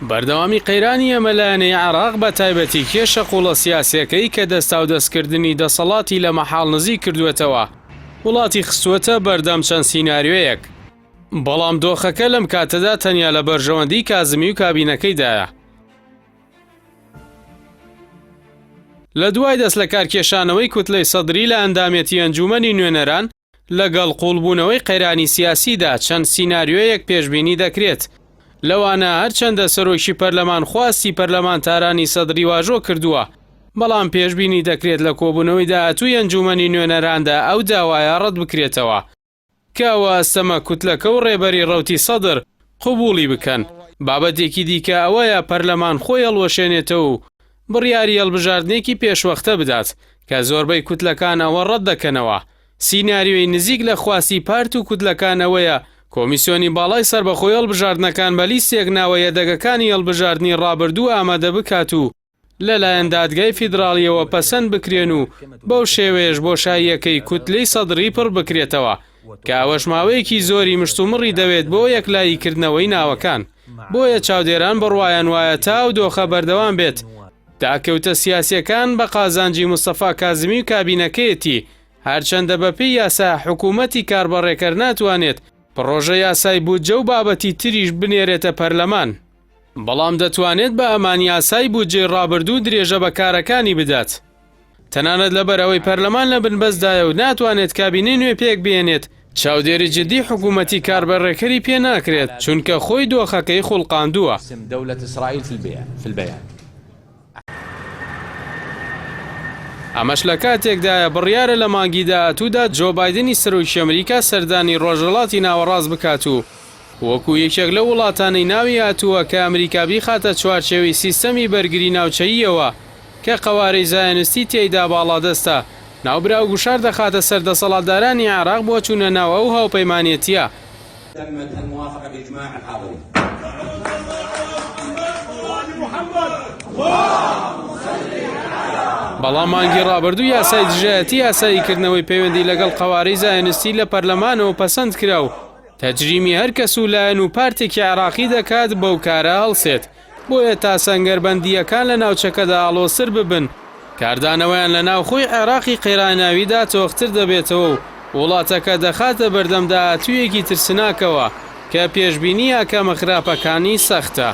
بەردەوامی قەیرانی ئەمەلایەنەی عێراق بە تایبەتی کێشە قوڵە سیاسیەکەی کە دەستا و دەستکردنی دەسەڵاتی لە مەحاڵ نزیک کردوێتەوە وڵاتی خستووەتە بەردەم چەند سیناریۆیەک. بەڵام دۆخەکە لەم کاتەدا تەنیا لە بەرژەوەندی کازمی و کابینەکەیدایە. لە دوای دەست لە کارکێشانەوەی کوتلەی سەدری لە ئەندامێتی ئەنجومەنی نوێنەران لەگەڵ قوڵبوونەوەی قەیرانی سیاسیدا چەند سیناریۆیەک پێشبینی دەکرێت. لەوانە هەرچەندە سەرۆکی پەرلەمان خواستی پەرلەمانتارانی سەدری واژۆ کردووە، بەڵام پێشبینی دەکرێت لە کۆبوونەوەی داهاتووی ئەنجومەنی نوێنەراندا ئەو داوایە ڕەت بکرێتەوە کە ئەوە ئەستەمە کوتلەکە و ڕێبەری ڕەوتی سەدر قبوڵی بکەن. بابەتێکی دیکە ئەوەیە پەرلەمان خۆی هەڵوەشێنێتەوە و بڕیاری هەڵبژاردنێکی پێشوەختە بدات کە زۆربەی کوتلەکان ئەوە ڕەت دەکەنەوە. سیناریۆی نزیک لە خواستی پارت و کوتلەکانەوەیە کۆمیسیۆنی باڵای سربەخۆی هەڵبژاردنەکان بە لیستێک ناوەیە دەگەکانی هەڵبژاردننی ڕابردوو ئامادە بکات و لەلایەن دادگای فیدراڵیەوە پەسەند بکرێن و بەو شێوەیەش بۆشاییەکەی کوتلەی سەدری پڕ بکرێتەوە کە ئەوەش ماوەیەکی زۆری مشتومڕی دەوێت بۆ یەکلاییکردنەوەی ناوەکان. بۆیە چاودێران بڕوایان وایە تا و دۆخە بەردەوام بێت. داکەوتە سیاسیەکان بە قازانجی مستەفا کازمی و کابینەکەیەتی هەرچەندە بەپێی یاسا حکوومەتی کاربەڕێکەر ناتوانێت پڕۆژە یاسای بودجە و بابەتی تریش بنێرێتە پەرلەمان، بەڵام دەتوانێت بە ئەمان یاسای بودجێ ڕابردوو درێژە بە کارەکانی بدات. تەنانەت لەبەرەوەی پەرلەمان لە بنبەستدایە و ناتوانێت کابینەی نوێ پێک بێنێت، چاودێری جدی حکوومەتی کاربەڕێکەری پێ ناکرێت چونکە خۆی دۆخەکەی خوڵقاندووە. ئەمەش لە کاتێکدایە بڕیارە لە مانگی داهاتوودا جۆ بایدنی سەرۆکی ئەمریکا سەردانی ڕۆژهەڵاتی ناوەڕاست بکات و وەکو یەکێک لە وڵاتانەی ناوی هاتووە کە ئەمریکا بیخاتە چوارچێوەی سیستەمی بەرگری ناوچەییەوە کە قەوارەی زایەنستی تێیدا باڵادەستە. ناوبراو گوشار دەخاتە سەر دەسەڵاتدارانی عێراق بۆ چوونە ناو ئەو هاوپەیمانێتیە. بەڵام مانگی ڕابردوو یاسای دژایەتی یاساییکردنەوەی پەیوەندی لەگەڵ قەوارەی زایەنستی لە پەرلەمانەوە پەسەند کرا و تەجریمی هەر کەس و لایەن و پارتێکی عێراقی دەکات بەو کارە هەڵسێت. بۆیە تا سەنگەربەندیەکان لە ناوچەکەدا ئاڵۆسر ببن، کاردانەوەیان لە ناوخۆی عێراقی قەیراناویدا تۆختر دەبێتەوە و وڵاتەکە دەخاتە بەردەم داهاتوویەکی ترسناکەوە کە پێشبینی ئاکامە خراپەکانی سەختە.